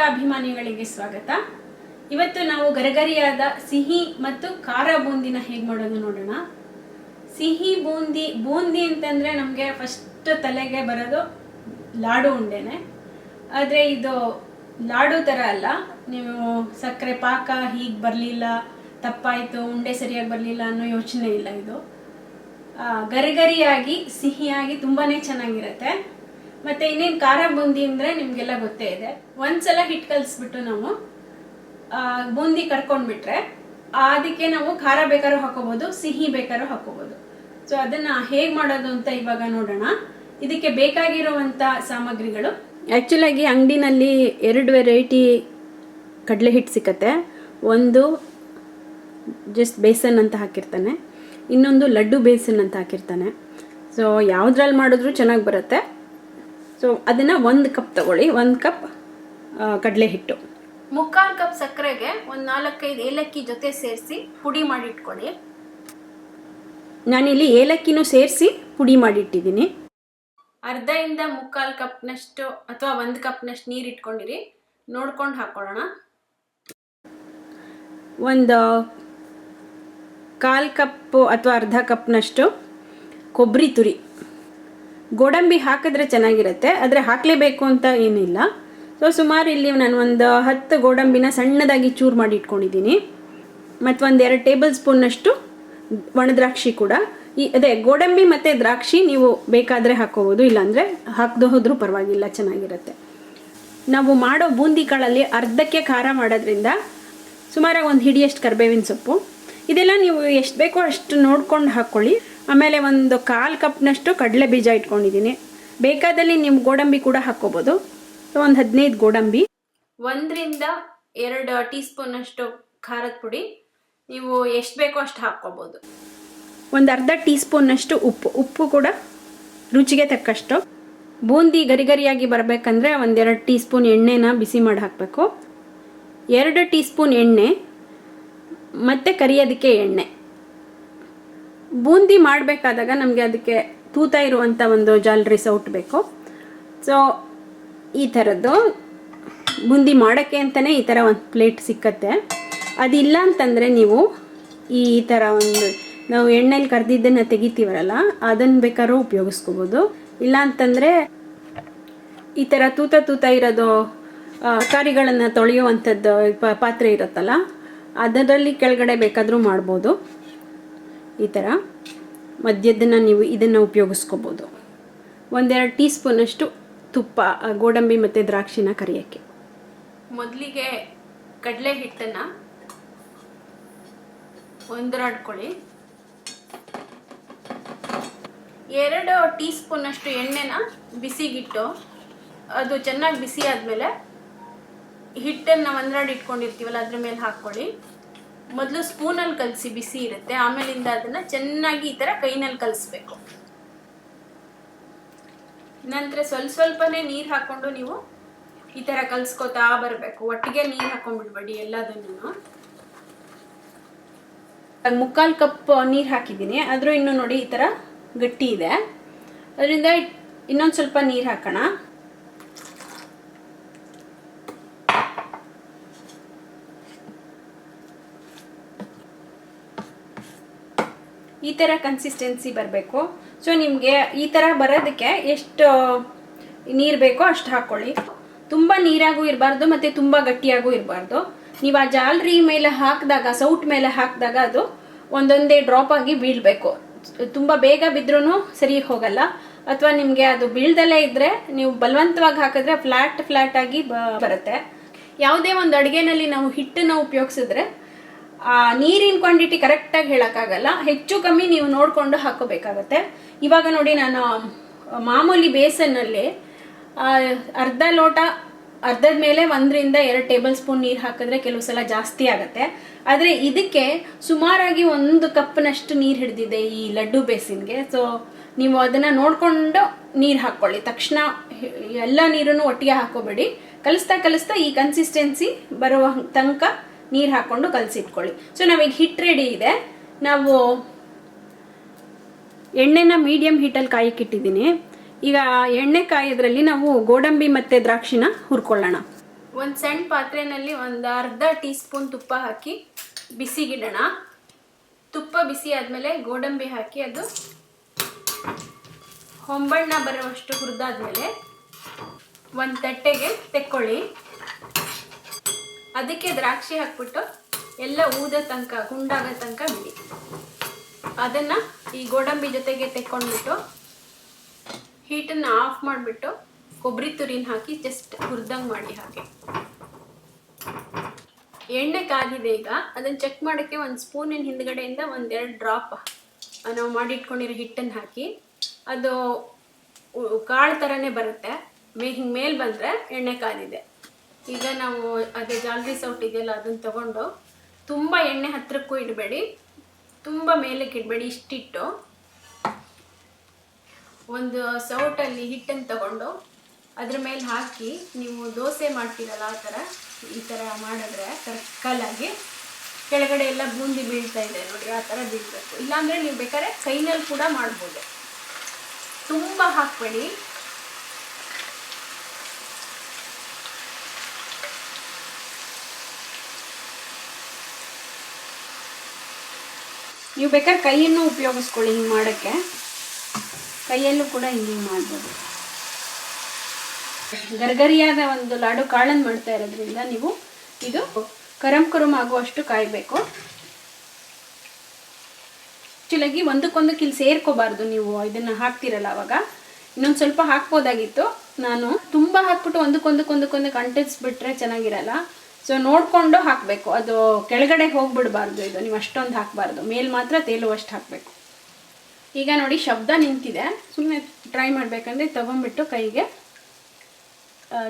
ಅಭಿಮಾನಿಗಳಿಗೆ ಸ್ವಾಗತ. ಇವತ್ತು ನಾವು ಗರಗರಿಯಾದ ಸಿಹಿ ಮತ್ತು ಖಾರ ಬೂಂದಿನ ಹೇಗೆ ಮಾಡೋದು ನೋಡೋಣ. ಸಿಹಿ ಬೂಂದಿ ಅಂತಂದರೆ ನಮಗೆ ಫಸ್ಟ್ ತಲೆಗೆ ಬರೋದು ಲಾಡು ಉಂಡೆನೆ. ಆದರೆ ಇದು ಲಾಡು ಥರ ಅಲ್ಲ. ನೀವು ಸಕ್ಕರೆ ಪಾಕ ಹೀಗೆ ಬರಲಿಲ್ಲ, ತಪ್ಪಾಯಿತು, ಉಂಡೆ ಸರಿಯಾಗಿ ಬರಲಿಲ್ಲ ಅನ್ನೋ ಯೋಚನೆ ಇಲ್ಲ. ಇದು ಗರಿಗರಿಯಾಗಿ ಸಿಹಿಯಾಗಿ ತುಂಬಾ ಚೆನ್ನಾಗಿರುತ್ತೆ. ಮತ್ತು ಇನ್ನೇನು ಖಾರ ಬೂಂದಿ ಅಂದರೆ ನಿಮಗೆಲ್ಲ ಗೊತ್ತೇ ಇದೆ. ಒಂದ್ಸಲ ಹಿಟ್ಟು ಕಲಿಸ್ಬಿಟ್ಟು ನಾವು ಬೂಂದಿ ಕರ್ಕೊಂಡ್ಬಿಟ್ರೆ ಅದಕ್ಕೆ ನಾವು ಖಾರ ಬೇಕಾದ್ರೂ ಹಾಕೋಬೋದು, ಸಿಹಿ ಬೇಕಾದ್ರೂ ಹಾಕೋಬೋದು. ಸೊ ಅದನ್ನು ಹೇಗೆ ಮಾಡೋದು ಅಂತ ಇವಾಗ ನೋಡೋಣ. ಇದಕ್ಕೆ ಬೇಕಾಗಿರುವಂಥ ಸಾಮಗ್ರಿಗಳು, ಆ್ಯಕ್ಚುಲಾಗಿ ಅಂಗಡಿನಲ್ಲಿ 2 ವೆರೈಟಿ ಕಡಲೆ ಹಿಟ್ಟು ಸಿಕ್ಕತ್ತೆ. ಒಂದು ಜಸ್ಟ್ ಬೇಸನ್ ಅಂತ ಹಾಕಿರ್ತಾನೆ, ಇನ್ನೊಂದು ಲಡ್ಡು ಬೇಸನ್ ಅಂತ ಹಾಕಿರ್ತಾನೆ. ಸೊ ಯಾವುದ್ರಲ್ಲಿ ಮಾಡಿದ್ರೂ ಚೆನ್ನಾಗಿ ಬರುತ್ತೆ. ಸೊ ಅದನ್ನು 1 ಕಪ್ ತಗೊಳ್ಳಿ. 1 ಕಪ್ ಕಡಲೆ ಹಿಟ್ಟು, 3/4 ಕಪ್ ಸಕ್ಕರೆಗೆ ಒಂದು 4-5 ಏಲಕ್ಕಿ ಜೊತೆ ಸೇರಿಸಿ ಪುಡಿ ಮಾಡಿಟ್ಕೊಳ್ಳಿ. ನಾನಿಲ್ಲಿ ಏಲಕ್ಕಿನೂ ಸೇರಿಸಿ ಪುಡಿ ಮಾಡಿಟ್ಟಿದ್ದೀನಿ. ಅರ್ಧದಿಂದ 3/4 ಕಪ್ನಷ್ಟು ಅಥವಾ 1 ಕಪ್ನಷ್ಟು ನೀರು ಇಟ್ಕೊಂಡಿರಿ, ನೋಡ್ಕೊಂಡು ಹಾಕೊಳ್ಳೋಣ. ಒಂದು 1/4 ಕಪ್ಪು ಅಥವಾ ಅರ್ಧ ಕಪ್ನಷ್ಟು ಕೊಬ್ಬರಿ ತುರಿ. ಗೋಡಂಬಿ ಹಾಕಿದ್ರೆ ಚೆನ್ನಾಗಿರುತ್ತೆ, ಆದರೆ ಹಾಕಲೇಬೇಕು ಅಂತ ಏನಿಲ್ಲ. ಸೊ ಸುಮಾರು ಇಲ್ಲಿ ನಾನು ಒಂದು 10 ಗೋಡಂಬಿನ ಸಣ್ಣದಾಗಿ ಚೂರು ಮಾಡಿ ಇಟ್ಕೊಂಡಿದ್ದೀನಿ. ಮತ್ತು 1-2 ಟೇಬಲ್ ಸ್ಪೂನ್ನಷ್ಟು ಒಣದ್ರಾಕ್ಷಿ ಕೂಡ. ಅದೇ ಗೋಡಂಬಿ ಮತ್ತು ದ್ರಾಕ್ಷಿ ನೀವು ಬೇಕಾದರೆ ಹಾಕೋಬೋದು, ಇಲ್ಲಾಂದರೆ ಹಾಕದೇ ಹೋದ್ರೂ ಪರವಾಗಿಲ್ಲ, ಚೆನ್ನಾಗಿರುತ್ತೆ. ನಾವು ಮಾಡೋ ಬೂಂದಿ ಕಾಳಲ್ಲಿ ಅರ್ಧಕ್ಕೆ ಖಾರ ಮಾಡೋದ್ರಿಂದ ಸುಮಾರಾಗಿ 1 ಹಿಡಿಯಷ್ಟು ಕರಿಬೇವಿನ ಸೊಪ್ಪು. ಇದೆಲ್ಲ ನೀವು ಎಷ್ಟು ಬೇಕೋ ಅಷ್ಟು ನೋಡ್ಕೊಂಡು ಹಾಕ್ಕೊಳ್ಳಿ. ಆಮೇಲೆ 1/4 ಕಪ್ನಷ್ಟು ಕಡಲೆ ಬೀಜ ಇಟ್ಕೊಂಡಿದ್ದೀನಿ. ಬೇಕಾದಲ್ಲಿ ನೀವು ಗೋಡಂಬಿ ಕೂಡ ಹಾಕ್ಕೋಬೋದು. ಸೊ ಒಂದು 15 ಗೋಡಂಬಿ, 1-2 ಟೀ ಸ್ಪೂನಷ್ಟು ಖಾರದ ಪುಡಿ, ನೀವು ಎಷ್ಟು ಬೇಕೋ ಅಷ್ಟು ಹಾಕ್ಕೋಬೋದು. ಒಂದು ಅರ್ಧ ಟೀ ಸ್ಪೂನ್ನಷ್ಟು ಉಪ್ಪು ಕೂಡ ರುಚಿಗೆ ತಕ್ಕಷ್ಟು. ಬೂಂದಿ ಗರಿಗರಿಯಾಗಿ ಬರಬೇಕಂದ್ರೆ 1-2 ಟೀ ಸ್ಪೂನ್ ಎಣ್ಣೆನ ಬಿಸಿ ಮಾಡಿ ಹಾಕಬೇಕು. 2 ಟೀ ಸ್ಪೂನ್ ಎಣ್ಣೆ ಮತ್ತು ಕರಿಯೋದಕ್ಕೆ ಎಣ್ಣೆ. ಬೂಂದಿ ಮಾಡಬೇಕಾದಾಗ ನಮಗೆ ಅದಕ್ಕೆ ತೂತ ಇರುವಂಥ ಒಂದು ಜಾಲರಿ ಸೌಟ್ ಬೇಕು. ಸೊ ಈ ಥರದ್ದು ಬೂಂದಿ ಮಾಡೋಕ್ಕೆ ಅಂತಲೇ ಈ ಥರ ಒಂದು ಪ್ಲೇಟ್ ಸಿಕ್ಕತ್ತೆ. ಅದಿಲ್ಲ ಅಂತಂದರೆ ನೀವು ಈ ಥರ ನಾವು ಎಣ್ಣೆಲಿ ಕರೆದಿದ್ದನ್ನು ತೆಗಿತೀವಲ್ಲ, ಅದನ್ನು ಬೇಕಾದ್ರೂ ಉಪಯೋಗಿಸ್ಕೋಬೋದು. ಇಲ್ಲ ಅಂತಂದರೆ ಈ ಥರ ತೂತ ಇರೋದು ತರಕಾರಿಗಳನ್ನು ತೊಳೆಯುವಂಥದ್ದು ಪಾತ್ರೆ ಇರುತ್ತಲ್ಲ, ಅದರಲ್ಲಿ ಕೆಳಗಡೆ ಬೇಕಾದರೂ ಮಾಡ್ಬೋದು. ಈ ಥರ ಮಧ್ಯದನ್ನು ನೀವು ಇದನ್ನು ಉಪಯೋಗಿಸ್ಕೋಬೋದು. 1-2 ಟೀ ಸ್ಪೂನಷ್ಟು ತುಪ್ಪ, ಗೋಡಂಬಿ ಮತ್ತು ದ್ರಾಕ್ಷಿನ ಕರಿಯೋಕ್ಕೆ. ಮೊದಲಿಗೆ ಕಡಲೆ ಹಿಟ್ಟನ್ನು ಒಂದರಾಡ್ಕೊಳ್ಳಿ. 2 ಟೀ ಸ್ಪೂನಷ್ಟು ಎಣ್ಣೆನ ಬಿಸಿಗಿಟ್ಟು ಅದು ಚೆನ್ನಾಗಿ ಬಿಸಿ ಆದಮೇಲೆ ಹಿಟ್ಟನ್ನು ಒಂದರಾಡಿ ಇಟ್ಕೊಂಡಿರ್ತೀವಲ್ಲ ಅದ್ರ ಮೇಲೆ ಹಾಕ್ಕೊಳ್ಳಿ. ಮೊದಲು ಸ್ಪೂನಲ್ಲಿ ಕಲಸಿ, ಬಿಸಿ ಇರುತ್ತೆ. ಆಮೇಲಿಂದ ಅದನ್ನು ಚೆನ್ನಾಗಿ ಈ ಥರ ಕೈನಲ್ಲಿ ಕಲಿಸ್ಬೇಕು. ನಂತರ ಸ್ವಲ್ಪನೇ ನೀರು ಹಾಕ್ಕೊಂಡು ನೀವು ಈ ಥರ ಕಲಿಸ್ಕೋತಾ ಬರಬೇಕು. ಒಟ್ಟಿಗೆ ನೀರು ಹಾಕೊಂಡ್ಬಿಡ್ಬೇಡಿ ಎಲ್ಲದನ್ನು. 3/4 ಕಪ್ ನೀರು ಹಾಕಿದ್ದೀನಿ, ಆದರೂ ಇನ್ನೂ ನೋಡಿ ಈ ಥರ ಗಟ್ಟಿ ಇದೆ. ಅದರಿಂದ ಇನ್ನೊಂದು ಸ್ವಲ್ಪ ನೀರು ಹಾಕೋಣ. ಈ ಥರ ಕನ್ಸಿಸ್ಟೆನ್ಸಿ ಬರಬೇಕು. ಸೊ ನಿಮಗೆ ಈ ಥರ ಬರೋದಕ್ಕೆ ಎಷ್ಟು ನೀರು ಬೇಕೋ ಅಷ್ಟು ಹಾಕ್ಕೊಳ್ಳಿ. ತುಂಬ ನೀರಾಗೂ ಇರಬಾರ್ದು ಮತ್ತು ತುಂಬ ಗಟ್ಟಿಯಾಗೂ ಇರಬಾರ್ದು. ನೀವು ಆ ಜಾಲರಿ ಮೇಲೆ ಹಾಕಿದಾಗ, ಸೌಟ್ ಮೇಲೆ ಹಾಕಿದಾಗ ಅದು ಒಂದೊಂದೇ ಡ್ರಾಪ್ ಆಗಿ ಬೀಳಬೇಕು. ತುಂಬ ಬೇಗ ಬಿದ್ರೂ ಸರಿ ಹೋಗಲ್ಲ. ಅಥವಾ ನಿಮಗೆ ಅದು ಬೀಳ್ದಲ್ಲೇ ಇದ್ದರೆ ನೀವು ಬಲವಂತವಾಗಿ ಹಾಕಿದ್ರೆ ಫ್ಲ್ಯಾಟ್ ಆಗಿ ಬರುತ್ತೆ. ಯಾವುದೇ ಒಂದು ಅಡುಗೆನಲ್ಲಿ ನಾವು ಹಿಟ್ಟನ್ನು ಉಪಯೋಗಿಸಿದ್ರೆ ನೀರಿನ ಕ್ವಾಂಟಿಟಿ ಕರೆಕ್ಟಾಗಿ ಹೇಳೋಕ್ಕಾಗಲ್ಲ. ಹೆಚ್ಚು ಕಮ್ಮಿ ನೀವು ನೋಡಿಕೊಂಡು ಹಾಕೋಬೇಕಾಗತ್ತೆ. ಇವಾಗ ನೋಡಿ, ನಾನು ಮಾಮೂಲಿ ಬೇಸನ್ನಲ್ಲಿ ಅರ್ಧ ಲೋಟ, ಅರ್ಧದ ಮೇಲೆ 1-2 ಟೇಬಲ್ ಸ್ಪೂನ್ ನೀರು ಹಾಕಿದ್ರೆ ಕೆಲವು ಸಲ ಜಾಸ್ತಿ ಆಗುತ್ತೆ. ಆದರೆ ಇದಕ್ಕೆ ಸುಮಾರಾಗಿ 1 ಕಪ್ನಷ್ಟು ನೀರು ಹಿಡಿದಿದೆ ಈ ಲಡ್ಡು ಬೇಸಿನ್ಗೆ. ಸೊ ನೀವು ಅದನ್ನು ನೋಡಿಕೊಂಡು ನೀರು ಹಾಕ್ಕೊಳ್ಳಿ. ತಕ್ಷಣ ಎಲ್ಲ ನೀರನ್ನು ಒಟ್ಟಿಗೆ ಹಾಕೋಬೇಡಿ. ಕಲಿಸ್ತಾ ಈ ಕನ್ಸಿಸ್ಟೆನ್ಸಿ ಬರುವ ತನಕ ನೀರು ಹಾಕ್ಕೊಂಡು ಕಲಸಿಟ್ಕೊಳ್ಳಿ. ಸೊ ನಾವೀಗ ಹಿಟ್ಟು ರೆಡಿ ಇದೆ. ನಾವು ಎಣ್ಣೆನ ಮೀಡಿಯಮ್ ಹೀಟಲ್ಲಿ ಕಾಯಕ್ಕಿಟ್ಟಿದ್ದೀನಿ. ಈಗ ಎಣ್ಣೆ ಕಾಯೋದ್ರಲ್ಲಿ ನಾವು ಗೋಡಂಬಿ ಮತ್ತು ದ್ರಾಕ್ಷಿನ ಹುರ್ಕೊಳ್ಳೋಣ. ಒಂದು ಸಣ್ಣ ಪಾತ್ರೆಯಲ್ಲಿ ಒಂದು ಅರ್ಧ ಟೀ ಸ್ಪೂನ್ ತುಪ್ಪ ಹಾಕಿ ಬಿಸಿಗಿಡೋಣ. ತುಪ್ಪ ಬಿಸಿ ಆದಮೇಲೆ ಗೋಡಂಬಿ ಹಾಕಿ ಅದು ಹೊಂಬಣ್ಣ ಬರುವಷ್ಟು ಹುರಿದಾದ್ಮೇಲೆ ಒಂದು ತಟ್ಟೆಗೆ ತೆಕ್ಕೊಳ್ಳಿ. ಅದಕ್ಕೆ ದ್ರಾಕ್ಷಿ ಹಾಕ್ಬಿಟ್ಟು ಎಲ್ಲ ಊದೋ ತನಕ ಗುಂಡಾಗೋ ತನಕ ಬಿಡಿ. ಅದನ್ನು ಈ ಗೋಡಂಬಿ ಜೊತೆಗೆ ತೆಕ್ಕೊಂಡ್ಬಿಟ್ಟು ಹೀಟನ್ನು ಆಫ್ ಮಾಡಿಬಿಟ್ಟು ಕೊಬ್ಬರಿ ತುರಿನ ಹಾಕಿ ಜಸ್ಟ್ ಹುರಿದಂಗೆ ಮಾಡಿ. ಹಾಗೆ ಎಣ್ಣೆ ಕಾದಿದೆ. ಈಗ ಅದನ್ನು ಚೆಕ್ ಮಾಡೋಕ್ಕೆ ಒಂದು ಸ್ಪೂನಿನ ಹಿಂದ್ಗಡೆಯಿಂದ ಒಂದೆರಡು ಡ್ರಾಪ್ ನಾವು ಮಾಡಿಟ್ಕೊಂಡಿರೋ ಹಿಟ್ಟನ್ನು ಹಾಕಿ, ಅದು ಕಾಳು ಥರನೇ ಬರುತ್ತೆ. ಹಿಂಗೆ ಮೇಲೆ ಬಂದರೆ ಎಣ್ಣೆ ಕಾದಿದೆ. ಈಗ ನಾವು ಅದೇ ಜಾಲ್ರಿ ಸೌಟ್ ಇದೆಯಲ್ಲ ಅದನ್ನು ತಗೊಂಡು, ತುಂಬ ಎಣ್ಣೆ ಹತ್ತಿರಕ್ಕೂ ಇಡಬೇಡಿ, ತುಂಬ ಮೇಲಕ್ಕೆ ಇಡಬೇಡಿ. ಇಷ್ಟಿಟ್ಟು ಒಂದು ಸೌಟಲ್ಲಿ ಹಿಟ್ಟನ್ನು ತಗೊಂಡು ಅದ್ರ ಮೇಲೆ ಹಾಕಿ ನೀವು ದೋಸೆ ಮಾಡ್ತೀರಲ್ಲ ಆ ಥರ ಈ ಥರ ಮಾಡಿದ್ರೆ ಕರ್ಕಲಾಗಿ ಕೆಳಗಡೆ ಎಲ್ಲ ಬೂಂದಿ ಬೀಳ್ತಾ ಇದೆ ನೋಡಿ, ಆ ಥರ ಬೀಳಬೇಕು. ಇಲ್ಲಾಂದರೆ ನೀವು ಬೇಕಾದ್ರೆ ಕೈನಲ್ಲಿ ಕೂಡ ಮಾಡ್ಬೋದು. ತುಂಬ ಹಾಕಬೇಡಿ. ನೀವು ಬೇಕಾದ್ರೆ ಕೈಯನ್ನು ಉಪಯೋಗಿಸ್ಕೊಳ್ಳಿ ಹಿಂಗೆ ಮಾಡೋಕ್ಕೆ. ಕೈಯಲ್ಲೂ ಕೂಡ ಹಿಂಗೆ ಮಾಡ್ಬೋದು. ಗರ್ಗರಿಯಾದ ಒಂದು ಲಾಡು ಕಾಳನ್ನು ಮಾಡ್ತಾ ಇರೋದ್ರಿಂದ ನೀವು ಇದು ಕರಂ ಆಗುವಷ್ಟು ಕಾಯಬೇಕು. ಆ್ಯಕ್ಚುಲಾಗಿ ಒಂದಕ್ಕೊಂದಕ್ಕೆ ಇಲ್ಲಿ ಸೇರ್ಕೋಬಾರ್ದು. ನೀವು ಇದನ್ನು ಹಾಕ್ತಿರಲ್ಲ ಅವಾಗ ಇನ್ನೊಂದು ಸ್ವಲ್ಪ ಹಾಕ್ಬೋದಾಗಿತ್ತು. ನಾನು ತುಂಬ ಹಾಕ್ಬಿಟ್ಟು ಒಂದಕ್ಕೊಂದಕ್ಕೆ ಅಂಟಿಸ್ಬಿಟ್ರೆ ಚೆನ್ನಾಗಿರಲ್ಲ. ಸೊ ನೋಡಿಕೊಂಡು ಹಾಕಬೇಕು. ಅದು ಕೆಳಗಡೆ ಹೋಗ್ಬಿಡಬಾರ್ದು. ಇದು ನೀವು ಅಷ್ಟೊಂದು ಹಾಕಬಾರ್ದು, ಮೇಲೆ ಮಾತ್ರ ತೇಲುವಷ್ಟು ಹಾಕಬೇಕು. ಈಗ ನೋಡಿ ಶಬ್ದ ನಿಂತಿದೆ. ಸುಮ್ಮನೆ ಟ್ರೈ ಮಾಡಬೇಕಂದ್ರೆ ತೊಗೊಂಡ್ಬಿಟ್ಟು ಕೈಗೆ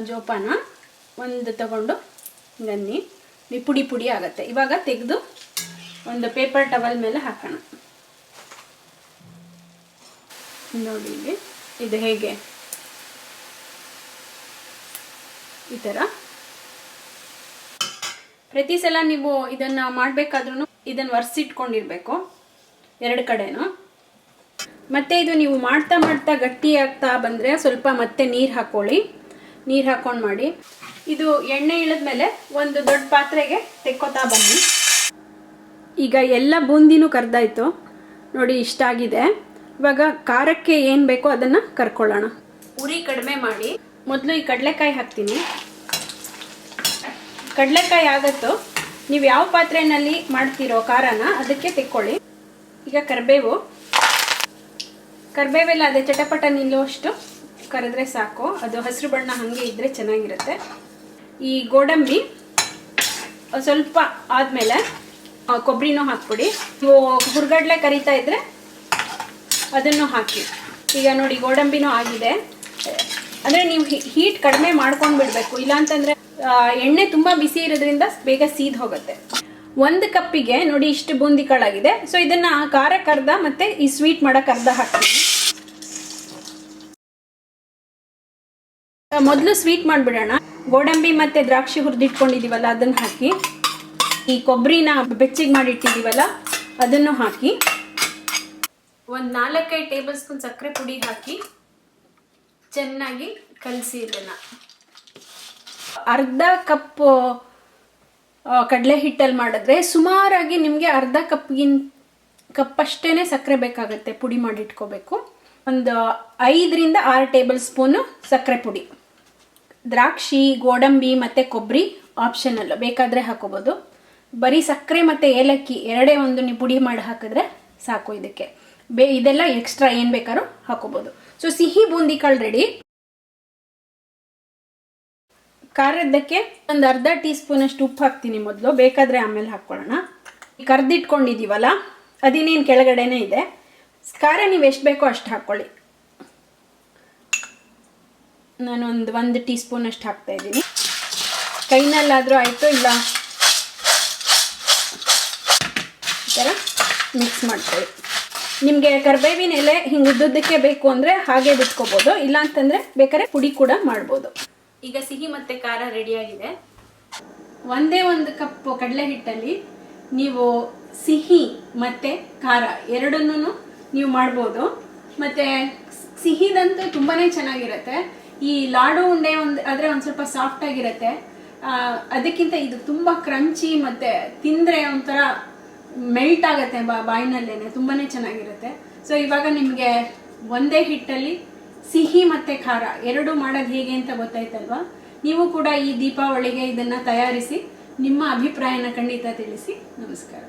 ಜೋಪಾನ ಒಂದು ತಗೊಂಡು ಗನ್ನಿ ಪುಡಿ ಪುಡಿ ಆಗುತ್ತೆ. ಇವಾಗ ತೆಗೆದು ಒಂದು ಪೇಪರ್ ಟವಲ್ ಮೇಲೆ ಹಾಕೋಣ. ನೋಡಿ ಇಲ್ಲಿ ಇದು ಹೇಗೆ ಈ ಥರ. ಪ್ರತಿ ಸಲ ನೀವು ಇದನ್ನು ಮಾಡಬೇಕಾದ್ರೂ ಇದನ್ನು ಒರೆಸಿಟ್ಕೊಂಡಿರ್ಬೇಕು ಎರಡು ಕಡೆನೂ. ಮತ್ತು ಇದು ನೀವು ಮಾಡ್ತಾ ಮಾಡ್ತಾ ಗಟ್ಟಿ ಆಗ್ತಾ ಬಂದರೆ ಸ್ವಲ್ಪ ಮತ್ತೆ ನೀರು ಹಾಕ್ಕೊಳ್ಳಿ. ನೀರು ಹಾಕ್ಕೊಂಡು ಮಾಡಿ. ಇದು ಎಣ್ಣೆ ಇಳಿದ್ಮೇಲೆ ಒಂದು ದೊಡ್ಡ ಪಾತ್ರೆಗೆ ತೆಕ್ಕೋತಾ ಬನ್ನಿ. ಈಗ ಎಲ್ಲ ಬೂಂದಿನೂ ಕರ್ದಾಯ್ತು ನೋಡಿ, ಇಷ್ಟಾಗಿದೆ. ಇವಾಗ ಖಾರಕ್ಕೆ ಏನು ಬೇಕೋ ಅದನ್ನು ಕರ್ಕೊಳ್ಳೋಣ. ಉರಿ ಕಡಿಮೆ ಮಾಡಿ ಮೊದಲು ಈ ಕಡಲೆಕಾಯಿ ಹಾಕ್ತೀನಿ. ಕಡಲೆಕಾಯಿ ಆಗತ್ತೋ ನೀವು ಯಾವ ಪಾತ್ರೆಯಲ್ಲಿ ಮಾಡ್ತೀರೋ ಖಾರನ ಅದಕ್ಕೆ ತೆಕ್ಕೊಳ್ಳಿ. ಈಗ ಕರಿಬೇವೆಲ್ಲ ಅದೇ ಚಟಪಟ ನಿಲ್ಲುವಷ್ಟು ಕರೆದ್ರೆ ಸಾಕು. ಅದು ಹಸಿರು ಬಣ್ಣ ಹಾಗೆ ಇದ್ದರೆ ಚೆನ್ನಾಗಿರುತ್ತೆ. ಈ ಗೋಡಂಬಿ ಸ್ವಲ್ಪ ಆದಮೇಲೆ ಕೊಬ್ಬರಿನೂ ಹಾಕ್ಬಿಡಿ. ನೀವು ಹುರ್ಗಡ್ಲೆ ಕರಿತಾ ಇದ್ದರೆ ಅದನ್ನು ಹಾಕಿ. ಈಗ ನೋಡಿ ಗೋಡಂಬಿನೂ ಆಗಿದೆ. ಅಂದರೆ ನೀವು ಹೀಟ್ ಕಡಿಮೆ ಮಾಡ್ಕೊಂಡು ಬಿಡಬೇಕು, ಇಲ್ಲಾಂತಂದರೆ ಎಣ್ಣೆ ತುಂಬ ಬಿಸಿ ಇರೋದ್ರಿಂದ ಬೇಗ ಸೀದ್ ಹೋಗುತ್ತೆ. ಒಂದು ಕಪ್ಪಿಗೆ ನೋಡಿ ಇಷ್ಟು ಬೂಂದಿ ಕಾಳಾಗಿದೆ. ಸೊ ಇದನ್ನು ಖಾರಕ್ಕೆ ಅರ್ಧ ಮತ್ತು ಈ ಸ್ವೀಟ್ ಮಾಡೋಕ್ಕೆ ಅರ್ಧ ಹಾಕ್ತೀನಿ. ಮೊದಲು ಸ್ವೀಟ್ ಮಾಡಿಬಿಡೋಣ. ಗೋಡಂಬಿ ಮತ್ತು ದ್ರಾಕ್ಷಿ ಹುರಿದಿಟ್ಕೊಂಡಿದ್ದೀವಲ್ಲ ಅದನ್ನು ಹಾಕಿ, ಈ ಕೊಬ್ಬರಿನ ಬೆಚ್ಚಗೆ ಮಾಡಿಟ್ಟಿದ್ದೀವಲ್ಲ ಅದನ್ನು ಹಾಕಿ, ಒಂದು 4-5 ಟೇಬಲ್ ಸ್ಪೂನ್ ಸಕ್ಕರೆ ಪುಡಿ ಹಾಕಿ ಚೆನ್ನಾಗಿ ಕಲಸಿ. ಇದನ್ನು ಅರ್ಧ ಕಪ್ ಕಡಲೆ ಹಿಟ್ಟಲ್ಲಿ ಮಾಡಿದ್ರೆ ಸುಮಾರಾಗಿ ನಿಮಗೆ ಅರ್ಧ ಕಪ್ಪಷ್ಟೇ ಸಕ್ಕರೆ ಬೇಕಾಗುತ್ತೆ. ಪುಡಿ ಮಾಡಿಟ್ಕೋಬೇಕು. ಒಂದು 5ರಿಂದ 6 ಟೇಬಲ್ ಸ್ಪೂನು ಸಕ್ಕರೆ ಪುಡಿ. ದ್ರಾಕ್ಷಿ, ಗೋಡಂಬಿ ಮತ್ತು ಕೊಬ್ಬರಿ ಆಪ್ಷನಲ್ಲು, ಬೇಕಾದರೆ ಹಾಕೋಬೋದು. ಬರೀ ಸಕ್ಕರೆ ಮತ್ತು ಏಲಕ್ಕಿ ಎರಡೇ ಒಂದು ನೀವು ಪುಡಿ ಮಾಡಿ ಹಾಕಿದ್ರೆ ಸಾಕು. ಇದಕ್ಕೆ ಇದೆಲ್ಲ ಎಕ್ಸ್ಟ್ರಾ ಏನು ಬೇಕಾದ್ರೂ ಹಾಕೋಬೋದು. ಸೊ ಸಿಹಿ ಬೂಂದಿ ಕಾಳು ರೆಡಿ. ಖಾರದ್ದಕ್ಕೆ ಒಂದು ಅರ್ಧ ಟೀ ಸ್ಪೂನಷ್ಟು ಉಪ್ಪು ಹಾಕ್ತೀನಿ ಮೊದಲು, ಬೇಕಾದರೆ ಆಮೇಲೆ ಹಾಕ್ಕೊಳ್ಳೋಣ. ಕರ್ದಿಟ್ಕೊಂಡಿದ್ದೀವಲ್ಲ ಅದಿನೇನು ಕೆಳಗಡೆನೇ ಇದೆ. ಖಾರ ನೀವು ಎಷ್ಟು ಬೇಕೋ ಅಷ್ಟು ಹಾಕ್ಕೊಳ್ಳಿ. ನಾನು ಒಂದು ಟೀ ಸ್ಪೂನಷ್ಟು ಹಾಕ್ತಾಯಿದ್ದೀನಿ. ಕೈನಲ್ಲಾದರೂ ಆಯಿತು, ಇಲ್ಲ ಈ ಥರ ಮಿಕ್ಸ್ ಮಾಡ್ಕೊಳ್ಳಿ. ನಿಮಗೆ ಕರಿಬೇವಿನ ಎಲೆ ಹಿಂಗೆ ಉದ್ದುದ್ದಕ್ಕೆ ಬೇಕು ಅಂದರೆ ಹಾಗೆ ಬಿಟ್ಕೋಬೋದು, ಇಲ್ಲ ಅಂತಂದರೆ ಬೇಕಾದ್ರೆ ಪುಡಿ ಕೂಡ ಮಾಡ್ಬೋದು. ಈಗ ಸಿಹಿ ಮತ್ತು ಖಾರ ರೆಡಿಯಾಗಿದೆ. ಒಂದೇ ಒಂದು ಕಪ್ ಕಡಲೆ ಹಿಟ್ಟಲ್ಲಿ ನೀವು ಸಿಹಿ ಮತ್ತು ಖಾರ ಎರಡನ್ನೂ ನೀವು ಮಾಡ್ಬೋದು. ಮತ್ತು ಸಿಹಿದಂತೂ ತುಂಬಾ ಚೆನ್ನಾಗಿರುತ್ತೆ. ಈ ಲಾಡು ಉಂಡೆ ಆದರೆ ಒಂದು ಸ್ವಲ್ಪ ಸಾಫ್ಟಾಗಿರುತ್ತೆ. ಅದಕ್ಕಿಂತ ಇದು ತುಂಬ ಕ್ರಂಚಿ ಮತ್ತು ತಿಂದರೆ ಒಂಥರ ಮೆಲ್ಟ್ ಆಗುತ್ತೆ ಬಾಯಿನಲ್ಲೇನೆ, ತುಂಬಾ ಚೆನ್ನಾಗಿರುತ್ತೆ. ಸೊ ಇವಾಗ ನಿಮಗೆ ಒಂದೇ ಹಿಟ್ಟಲ್ಲಿ ಸಿಹಿ ಮತ್ತು ಖಾರ ಎರಡು ಮಾಡೋದು ಹೇಗೆ ಅಂತ ಗೊತ್ತಾಯ್ತಲ್ವಾ? ನೀವು ಕೂಡ ಈ ದೀಪಾವಳಿಗೆ ಇದನ್ನು ತಯಾರಿಸಿ ನಿಮ್ಮ ಅಭಿಪ್ರಾಯನ ಖಂಡಿತ ತಿಳಿಸಿ. ನಮಸ್ಕಾರ.